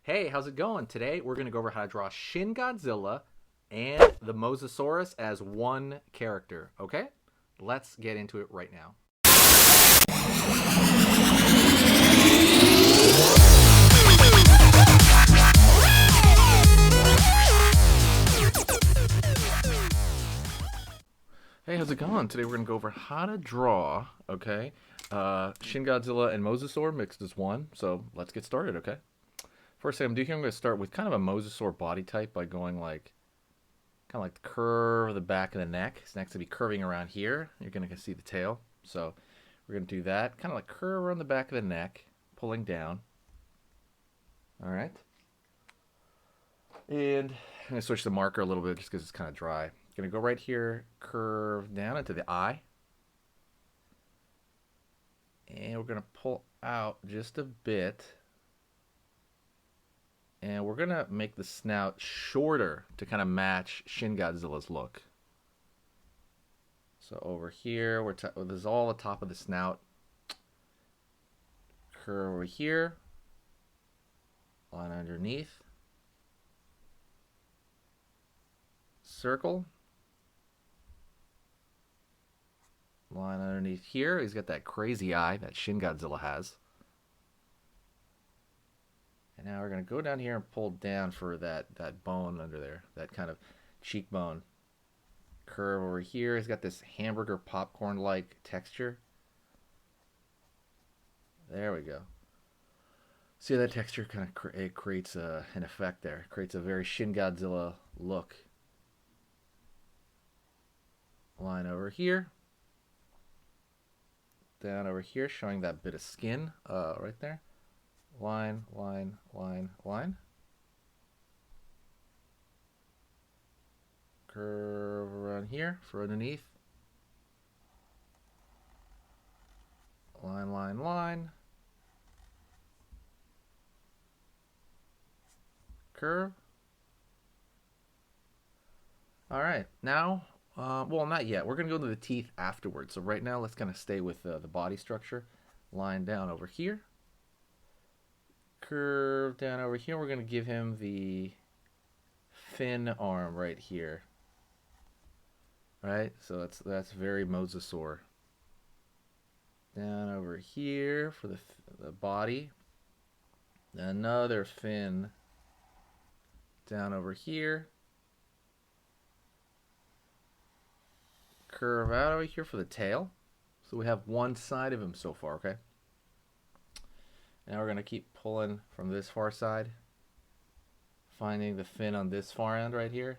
Hey, how's it going? Today we're going to go over how to draw Shin Godzilla and the Mosasaurus as one character, okay? Let's get into it right now. Hey, how's it going? Today we're going to go over how to draw, okay? Shin Godzilla and Mosasaur mixed as one, so let's get started, okay? First thing I'm doing here, I'm going to start with kind of a Mosasaur body type by going like kind of like the curve of the back of the neck. His neck's going to be curving around here. You're going to see the tail. So we're going to do that. Kind of like curve around the back of the neck, pulling down. All right. And I'm going to switch the marker a little bit just because it's kind of dry. Going to go right here, curve down into the eye. And we're going to pull out just a bit. And we're going to make the snout shorter to kind of match Shin Godzilla's look. So over here, this is all the top of the snout. Curve over here. Line underneath. Circle. Line underneath here. He's got that crazy eye that Shin Godzilla has. And now we're going to go down here and pull down for that bone under there, that kind of cheekbone. Curve over here. He's got this hamburger popcorn-like texture. There we go. See that texture kind of it creates an effect there. It creates a very Shin Godzilla look. Line over here. Down over here, showing that bit of skin right there. Line, line, line, line. Curve around here for underneath. Line, line, line. Curve. All right, now, well, not yet. We're going to go to the teeth afterwards. So right now, let's kind of stay with the body structure. Line down over here. Curve down over here. We're going to give him the fin arm right here. Right? So that's very Mosasaur. Down over here for the body. Another fin down over here. Curve out over here for the tail. So we have one side of him so far, okay? Now we're going to keep pulling from this far side, finding the fin on this far end right here.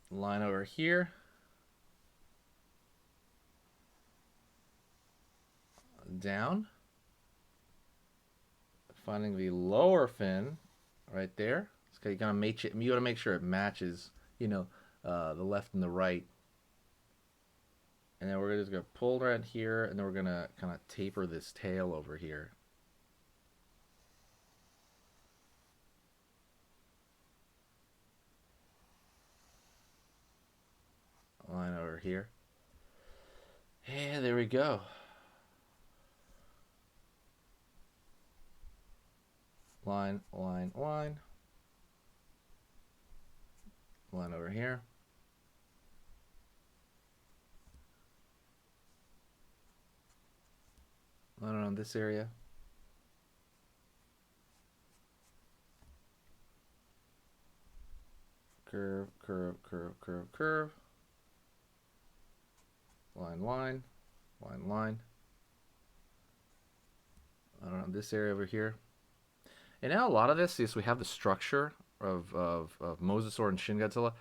Line over here. Down. Finding the lower fin right there. You gotta make sure it matches, the left and the right. And then we're just gonna pull right here, and then we're gonna kind of taper this tail over here. Line over here. And there we go. Line, line, line. Line over here. Line around this area. Curve, curve, curve, curve, curve. Line, line, line, line. Around this area over here. And now a lot of this is we have the structure of Mosasaur and Shin Godzilla.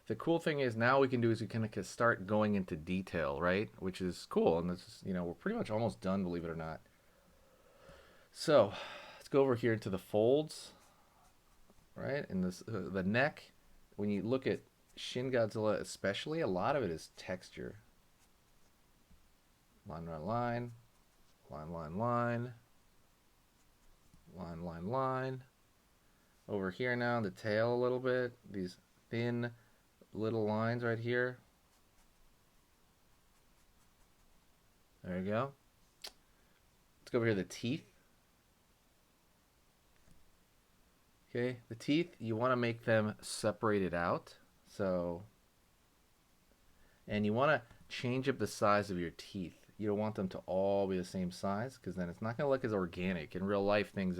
The cool thing is now we can start going into detail, right? Which is cool, and this is, we're pretty much almost done, believe it or not. So let's go over here to the folds, right? And this the neck. When you look at Shin Godzilla, especially, a lot of it is texture. Line, line, line, line, line, line. Line, line, line. Over here now, the tail a little bit. These thin little lines right here. There you go. go over here, the teeth. Okay, the teeth, you want to make them separated out. So, and you want to change up the size of your teeth. You don't want them to all be the same size because then it's not going to look as organic. In real life, things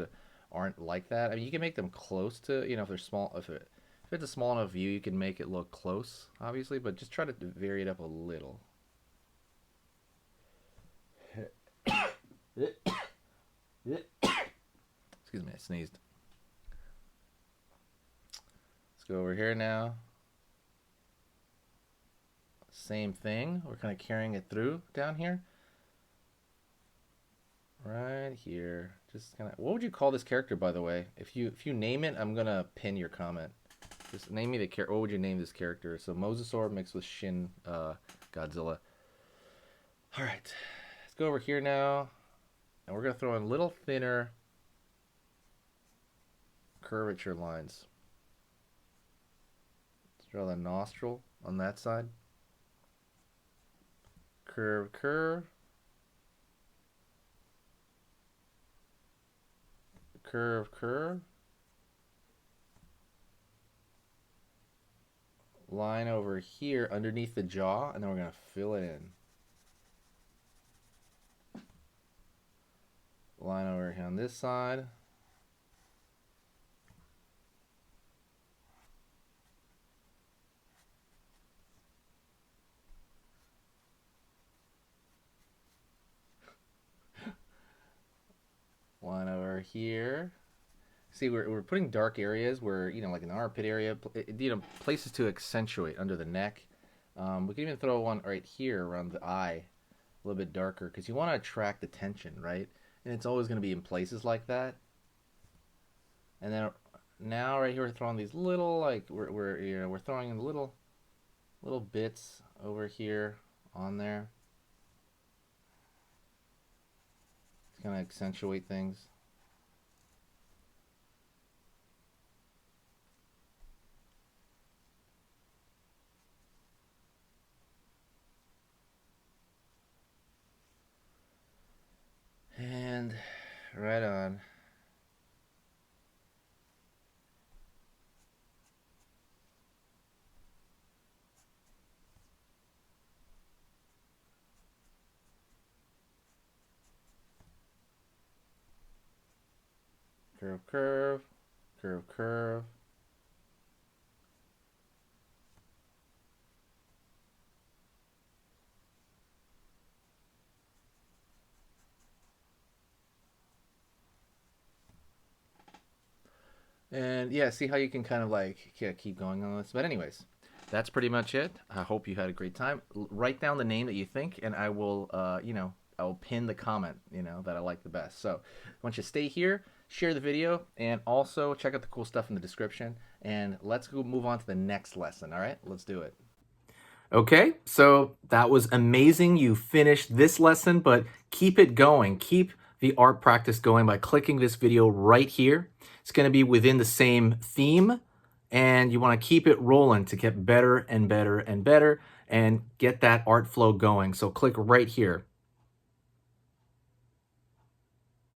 aren't like that. I mean, you can make them close to, you know, if they're small, if it's a small enough view, you can make it look close, obviously, but just try to vary it up a little. Excuse me, I sneezed. Let's go over here now. Same thing. We're kind of carrying it through down here. Right here. Just kind of. What would you call this character, by the way? If you name it, I'm gonna pin your comment. Just name me the character. What would you name this character? So MOSASAUR mixed with SHIN Godzilla. All right. Let's go over here now, and we're gonna throw in a little thinner curvature lines. Let's draw the nostril on that side. Curve, curve. Curve, curve. Line over here underneath the jaw, and then we're going to fill it in. Line over here on this side. Line over here. See, we're putting dark areas where, you know, like an armpit area, you know, places to accentuate under the neck. We can even throw one right here around the eye, a little bit darker, because you want to attract attention, right? And it's always going to be in places like that. And then now right here we're throwing these little, like we're throwing in little bits over here on there. It's going to accentuate things. And right on. Curve, curve, curve, curve. And yeah, see how you can kind of like keep going on this. But anyways, that's pretty much it. I hope you had a great time. Write down the name that you think, and I will, you know, I will pin the comment, you know, that I like the best. So I want you to stay here, share the video, and also check out the cool stuff in the description. And let's go move on to the next lesson. All right, let's do it. Okay, so that was amazing. You finished this lesson, but keep it going. Keep the art practice going by clicking this video right here. It's going to be within the same theme, and you want to keep it rolling to get better and better and better and get that art flow going. So click right here.